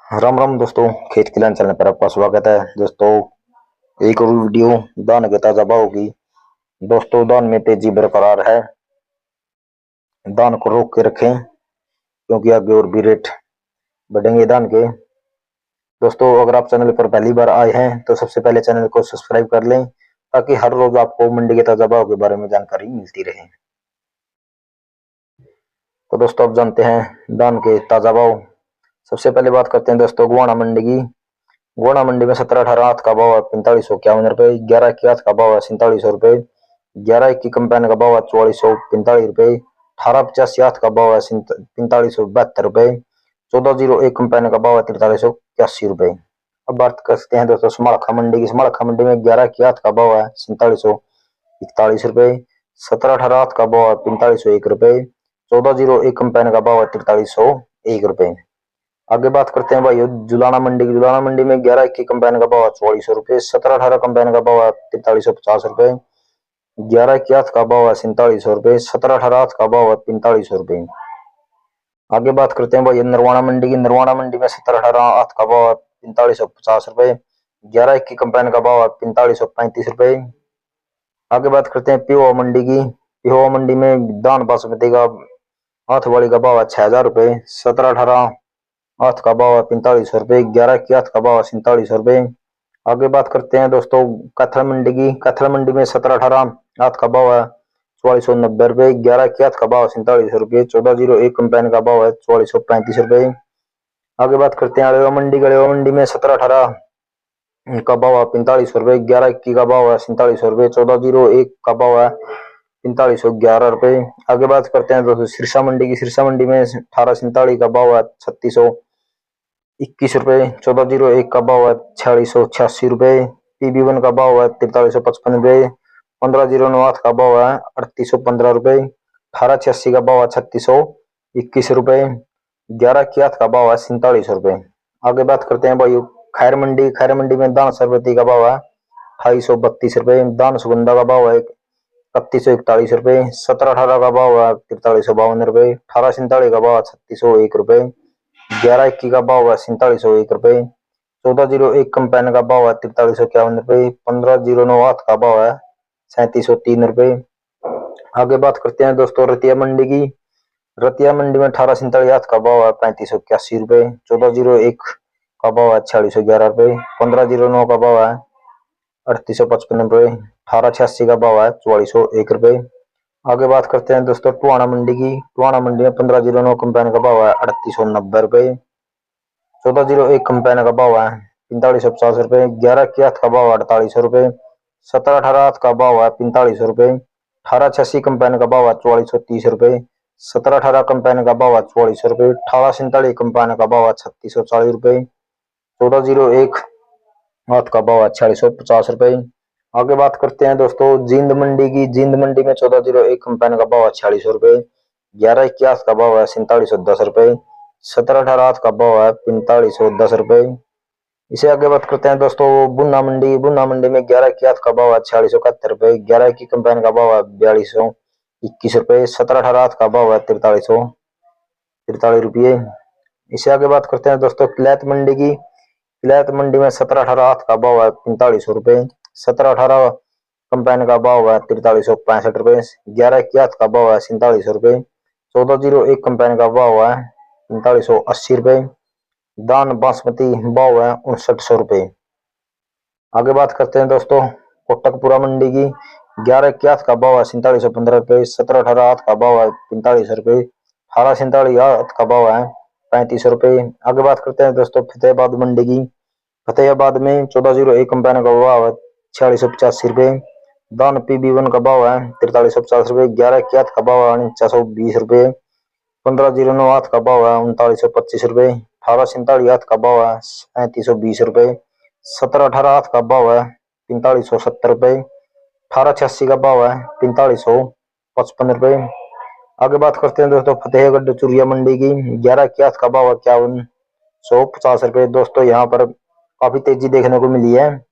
राम राम दोस्तों, खेत खिलान चैनल पर आपका स्वागत है। दोस्तों, एक और वीडियो दान के ताजा भाव की। दोस्तों, दान में तेजी बरकरार है। दान को रोक के रखें क्योंकि आगे और भी रेट बढ़ेंगे दान के। दोस्तों, अगर आप चैनल पर पहली बार आए हैं तो सबसे पहले चैनल को सब्सक्राइब कर लें ताकि हर रोज आपको मंडी के ताजा भाव के बारे में जानकारी मिलती रहे। तो दोस्तों, अब जानते हैं दान के ताजा भाव। सबसे पहले बात करते हैं दोस्तों गुवाना मंडी की। गोंडा मंडी में 17-18 हाथ का भाव है 4551 रुपए। 11 की हाथ का भाव है 4700 रुपए। 11 की कंपेन का भाव है 4445 रुपए। 18 85 हाथ का भाव है 4572 रुपए। 1401 कंपेन का भाव है 4381 रुपए। अब बात करते हैं दोस्तों समालखा मंडी की। समालखा मंडी में 11 की हाथ का भाव है 4741 रुपए। 17-18 हाथ का भाव है 4501 रुपए। 1401 कंपेन का भाव है 4301 रुपए। आगे बात करते हैं भाई जुलाना मंडी की। जुलाना मंडी में 11 की कंपेन का भाव है 4400 रुपए। 17-18 कंपेन का भाव है 4350 रुपए। 11 की हाथ का भाव है 4700 रुपए। 17-18 हाथ का भाव है 4500 रुपए। आगे बात करते हैं भाई नरवाना मंडी की। नरवाना मंडी में 17-18 हाथ का भाव है 4550 रुपए। 11 की कंपेन का भाव है 4535 रुपए। आगे बात करते हैं पिहोवा मंडी की। पिहोवा मंडी में दान बासमती का हाथ वाली का भाव है 6000 रुपए। 17-18 हाथ का भाव है 4500 रुपए। 11 की हाथ का भाव है 4700 रुपए। आगे बात करते हैं दोस्तों कैथल मंडी की। कैथल मंडी में 17-18 हाथ का भाव है 4490 रुपए। 11 की हाथ का भाव है 4700 रुपए। 1401 कंपेन का भाव है 4435 रुपए। आगे बात करते हैं अलेवा मंडी। अलेवा मंडी में 17-18 का भाव है 4500 रुपए। 11 की का भाव है 4700 रुपए। 1401 का भाव है 4511 रुपए। आगे बात करते हैं दोस्तों सिरसा मंडी की। सिरसा मंडी में 1847 का भाव है 3621 रुपए। 1401 का भाव है 4686 रुपए। PB1 का भाव है 4355 रुपए। 1509 का भाव है 3815 रुपए। 1886 का भाव है 3621 रुपए। 11 की हाथ का भाव है 4700 रुपए। आगे बात करते हैं भाई खैर मंडी। खैर मंडी में दान सरबती का भाव है 2832 रुपए। दान सुगंधा का भाव है 3141 रुपए। 17-18 का भाव है 4352 रुपए। 1847 का भाव है 3601 रुपए। 11 21 का भाव है 4701 रुपए। 1401 कंपेन का भाव है 4351 रुपए। 1509 हाथ का भाव है 3703 रुपए। आगे बात करते हैं दोस्तों रतिया मंडी की। रतिया मंडी में 1847 हाथ का भाव है 3581 रुपए। 1401 का भाव है 4611 रुपए। 1509 का भाव है 3855 रुपए। 1886 का भाव है 4401 रुपए। आगे बात करते हैं दोस्तों टुहाना मंडी की। टुहाना मंडी में 1509 कंपेन का भाव है 3890 रुपए। 1401 कंपेन का भाव है 4550 रुपए। 11 की हाथ का भाव है 4800 रुपए। 17-18 हाथ का भाव है 4500 रुपए। 1886 कंपेन का भाव है 4430 रुपए। 17-18 कंपेन का भाव है 4400 रुपए। 1847 कंपेन का भाव है 3640 रुपए। 1401 हाथ का भाव है 4650 रुपए। आगे बात करते हैं दोस्तों जींद मंडी की। जींद मंडी में 1401 कंपेन का भाव है 4600 रुपए। 11 की हाथ का भाव है 4710 रुपए। 17-18 हाथ का भाव है 4510 रुपए। इसे आगे बात करते हैं दोस्तों बुन्ना मंडी। बुन्ना मंडी में 11 की हाथ का भाव है 4671 रुपए। 11 की कंपेन का भाव है 4221 रुपए। 17-18 हाथ का भाव है 4343 रुपये। इसे आगे बात करते हैं दोस्तों किलैत मंडी की। किलैत मंडी में 17-18 हाथ का भाव है 4500 रुपए। 17-18 कंपेन का भाव है 4365 रुपए। 11 की हाथ का भाव है 4700 रुपए। 1401 कंपेन का भाव है 4580 रुपए। दान बासमती भाव है 5900 रुपए। आगे बात करते हैं दोस्तों कोटकपुरा मंडी की। 11 की हाथ का भाव है 4715 रुपए। 17-18 हाथ का भाव है 4500 रुपए। 1847 हाथ का भाव है 3500 रुपए। आगे बात करते हैं दोस्तों फतेहाबाद मंडी की। फतेहाबाद में 1401 कंपेन का भाव है 4685 रुपए। दान PB1 का भाव है 4350 रुपए। 11 की हाथ का भाव है 4920 रुपए। 1509 हाथ का भाव है 3925 रुपए। 1847 हाथ का भाव है 3720 रुपए। 17-18 हाथ का भाव है 4570 रुपए। 1886 का भाव है 4555 रुपए। आगे बात करते हैं दोस्तों फतेहगढ़ चुरिया मंडी की। 11 की हाथ का भाव है 5150 रुपए। दोस्तों यहाँ पर काफी तेजी देखने को मिली है।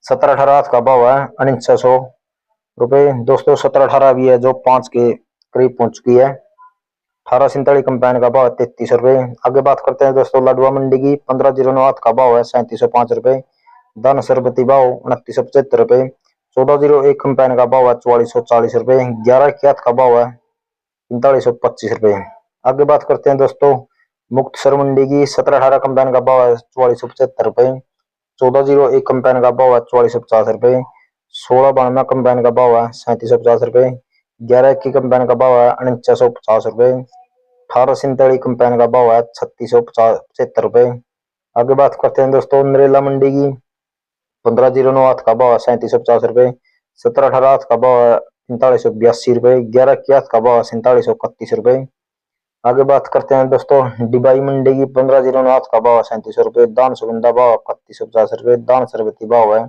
17-18 हाथ का भाव है 4900 रुपए। दोस्तों 17-18 भी है जो 5 के करीब पहुंच चुकी है। 1847 कंपाइन का भाव 33 रुपए। आगे बात करते हैं दोस्तों लाडवा मंडी की। 1508 का भाव है 3705 रुपए। दान सरबती भाव 2975 रुपए। 1401 कंपाइन का भाव है 4440 रुपए। 11 का भाव है 4525 रुपए। आगे बात करते हैं दोस्तों मुक्तसर मंडी की। 1718 कंपाइन का भाव है 4475 रुपए। 1401 कंपाइन का भाव है 4450 रुपए। 1692 कंपाइन का भाव है 3750 रुपए। 11 कंपाइन का भाव है 4950 रुपए। 1847 कंपाइन का भाव है 3675 रुपए। आगे बात करते हैं दोस्तों नरेला मंडी की। 1508 का भाव है 3750 रुपए। 1718 का भाव है 4582 रुपए। 11 का भाव है 4731 रुपए। आगे बात करते हैं दोस्तों डिबाई मंडी की। 1508 का भाव है 3700 रुपए। दान सुगंधा भाव 3150 रुपए। दान सरबती भाव है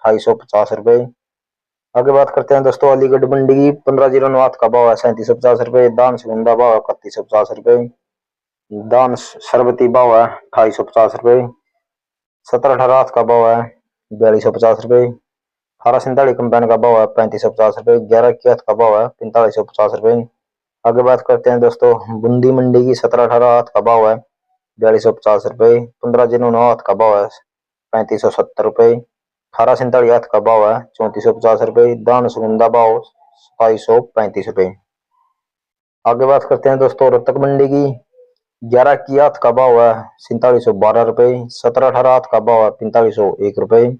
2850 रुपए। आगे बात करते हैं दोस्तों अलीगढ़ मंडी की। 1508 का भाव है 3750 रुपए। दान सुगंधा भाव है 3150 रुपए। दान सरबती भाव है 2850 रुपए। 1718 का भाव है 4250 रुपए। 1847 कंपाइन का भाव है 3550 रुपए। 11 का भाव है 4550 रुपए। आगे बात करते हैं दोस्तों बूंदी मंडी की। 1718 का भाव है 4250 रुपए। 1508 का भाव है 3570 रुपए। 1847 का भाव है 3450 रुपए। दान सुगंधा भाव 2735 रुपए। आगे बात करते हैं दोस्तों रोहतक मंडी की। 11 का भाव है 4712 रुपए। 1718 का भाव है 4501 रुपए।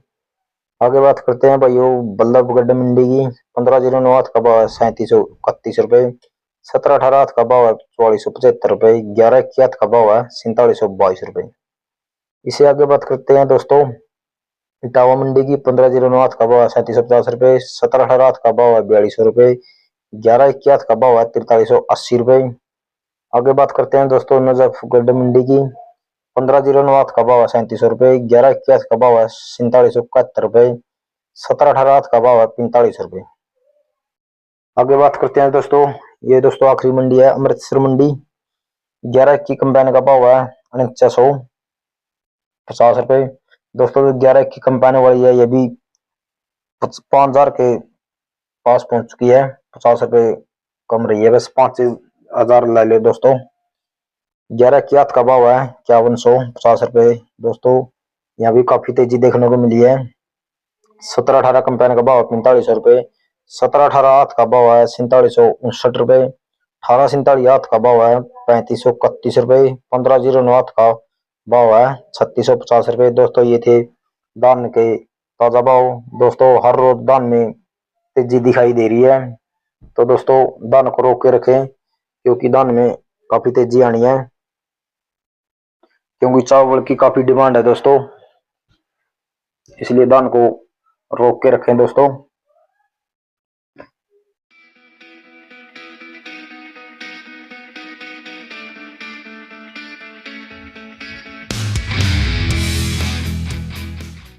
आगे बात करते हैं भाइयों बल्लभगढ़ मंडी की। 1508 का भाव है 3731 रुपए। 1718 का भाव है 4475 रुपए। 11 का भाव है 4722 रुपए। इसे आगे बात करते हैं दोस्तों इटावा मंडी की। 1508 का भाव है 3750 रुपए। 1718 का भाव है 4200 रुपए। 11 का भाव है 4380 रुपए। आगे बात करते हैं दोस्तों नजफगढ़ मंडी की। 1508 का भाव है 3700 रुपए। 11 का भाव है 4771 रुपए। 1718 का भाव है 45 रुपए। आगे बात करते हैं दोस्तों ये दोस्तों आखिरी मंडी है अमृतसर मंडी। 11 कंपाइन का भाव है 4950 रुपए। दोस्तों 11 कंपाइन वाली है ये भी 5000 के पास पहुंच चुकी है। 50 रुपए कम रही है बस 5000 ले लो दोस्तों। 11 का भाव है 5150 रुपए। दोस्तों यहाँ भी काफी तेजी देखने को मिली है। 1718 कंपाइन का भाव 4500 रुपए। 1718 का भाव है 4759 रुपए। 1847 का भाव है 3531 रुपए। 1509 का भाव है 3650 रुपए। दोस्तों ये थे दान के ताजा भाव। दोस्तों हर रोज दान में तेजी दिखाई दे रही है तो दोस्तों दान को रोक के रखें क्योंकि दान में काफी तेजी आनी है क्योंकि चावल की काफी डिमांड है दोस्तों, इसलिए दान को रोक के रखें दोस्तों।